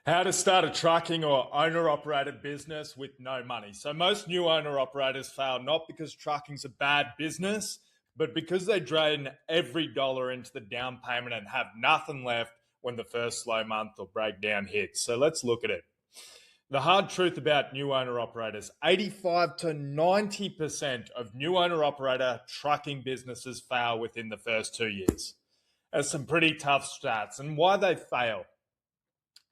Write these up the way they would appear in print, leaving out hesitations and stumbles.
How to start a trucking or owner-operated business with no money. So most new owner-operators fail not because trucking's a bad business, but because they drain every dollar into the down payment and have nothing left when the first slow month or breakdown hits. So let's look at it. The hard truth about new owner-operators, 85 to 90% of new owner-operator trucking businesses fail within the first 2 years. That's some pretty tough stats. And why they fail.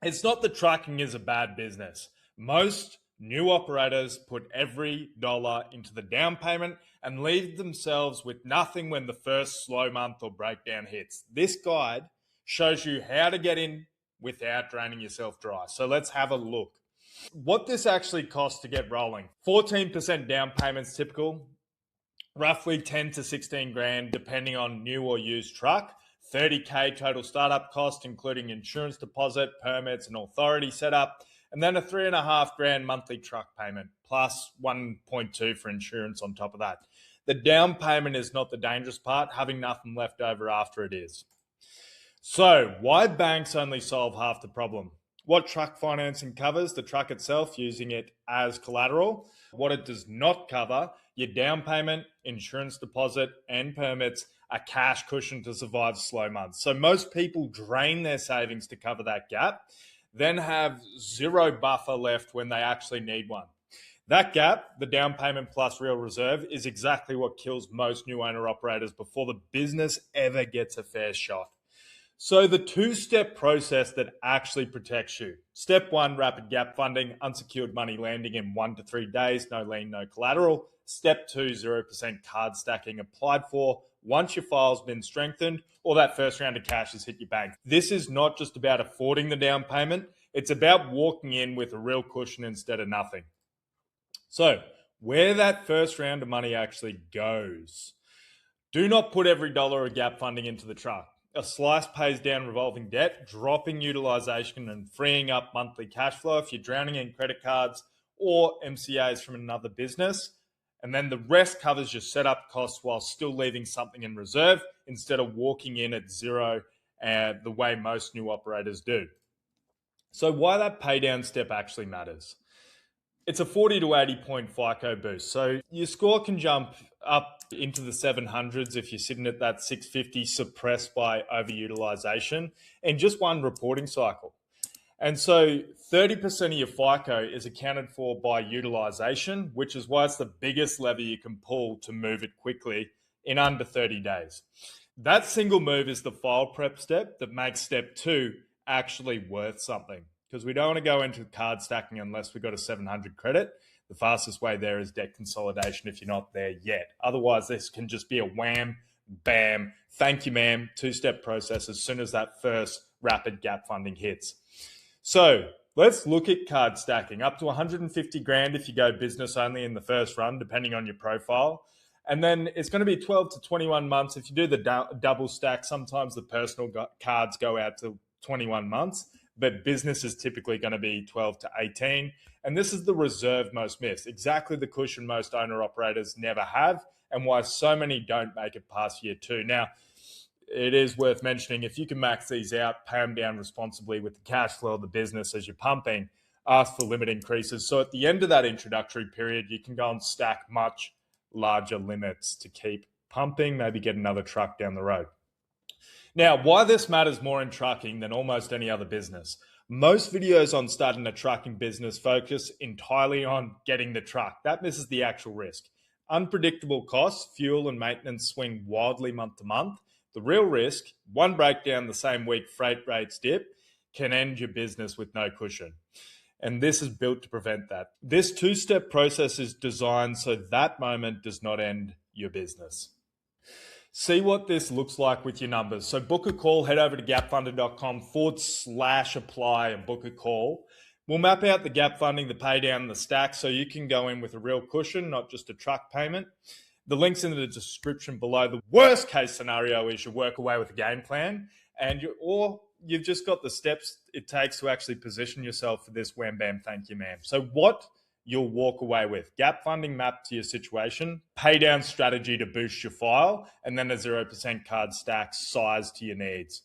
It's not that trucking is a bad business. Most new operators put every dollar into the down payment and leave themselves with nothing when the first slow month or breakdown hits. This guide shows you how to get in without draining yourself dry. So let's have a look. What this actually costs to get rolling. 14% down payments typical, roughly 10 to 16 grand depending on new or used truck. 30K total startup cost, including insurance deposit, permits, and authority setup, and then a 3.5 grand monthly truck payment, plus 1.2 for insurance on top of that. The down payment is not the dangerous part, having nothing left over after it is. So, why banks only solve half the problem? What truck financing covers, the truck itself, using it as collateral. What it does not cover, your down payment, insurance deposit, and permits, a cash cushion to survive slow months. So most people drain their savings to cover that gap, then have zero buffer left when they actually need one. That gap, the down payment plus real reserve, is exactly what kills most new owner operators before the business ever gets a fair shot. So the two-step process that actually protects you. Step 1, rapid gap funding, unsecured money landing in 1 to 3 days, no lien, no collateral. Step 2, 0% card stacking applied for once your file's been strengthened or that first round of cash has hit your bank. This is not just about affording the down payment, it's about walking in with a real cushion instead of nothing. So, where that first round of money actually goes. Do not put every dollar of gap funding into the truck. A slice pays down revolving debt, dropping utilization and freeing up monthly cash flow if you're drowning in credit cards or MCAs from another business. And then the rest covers your setup costs while still leaving something in reserve instead of walking in at zero the way most new operators do. So why that pay down step actually matters. It's a 40 to 80 point FICO boost. So your score can jump up into the 700s if you're sitting at that 650 suppressed by overutilization in just one reporting cycle. And so 30% of your FICO is accounted for by utilization, which is why it's the biggest lever you can pull to move it quickly in under 30 days. That single move is the file prep step that makes step 2 actually worth something, because we don't want to go into card stacking unless we've got a 700 credit. The fastest way there is debt consolidation if you're not there yet. Otherwise, this can just be a wham, bam, thank you, ma'am, two-step process as soon as that first rapid gap funding hits. So let's look at card stacking. Up to 150 grand if you go business only in the first run, depending on your profile. And then it's going to be 12 to 21 months. If you do the double stack, sometimes the personal cards go out to 21 months, but business is typically going to be 12 to 18. And this is the reserve most miss, exactly the cushion most owner operators never have, and why so many don't make it past year 2. Now, it is worth mentioning, if you can max these out, pay them down responsibly with the cash flow of the business as you're pumping, ask for limit increases. So at the end of that introductory period, you can go and stack much larger limits to keep pumping, maybe get another truck down the road. Now, why this matters more in trucking than almost any other business. Most videos on starting a trucking business focus entirely on getting the truck. That misses the actual risk. Unpredictable costs, fuel and maintenance swing wildly month to month. The real risk, one breakdown the same week freight rates dip, can end your business with no cushion. And this is built to prevent that. This two-step process is designed so that moment does not end your business. See what this looks like with your numbers. So book a call, head over to gapfunder.com/apply and book a call. We'll map out the gap funding, the pay down, the stack, so you can go in with a real cushion, not just a truck payment. The link's in the description below. The worst case scenario is you work away with a game plan and you've just got the steps it takes to actually position yourself for this wham bam thank you ma'am. So what you'll walk away with: gap funding mapped to your situation, pay down strategy to boost your file, and then a 0% card stack size to your needs.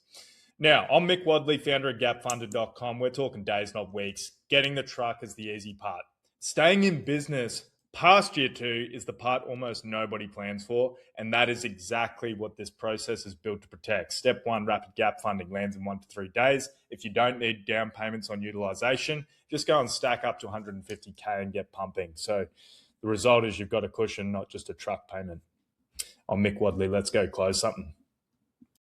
Now, I'm Mick Wadley, founder of gapfunder.com. We're talking days, not weeks. Getting the truck is the easy part. Staying in business past year two is the part almost nobody plans for, and that is exactly what this process is built to protect. Step one, rapid gap funding lands in 1 to 3 days. If you don't need down payments on utilization, just go and stack up to 150K and get pumping. So the result is you've got a cushion, not just a truck payment. I'm Mick Wadley. Let's go close something.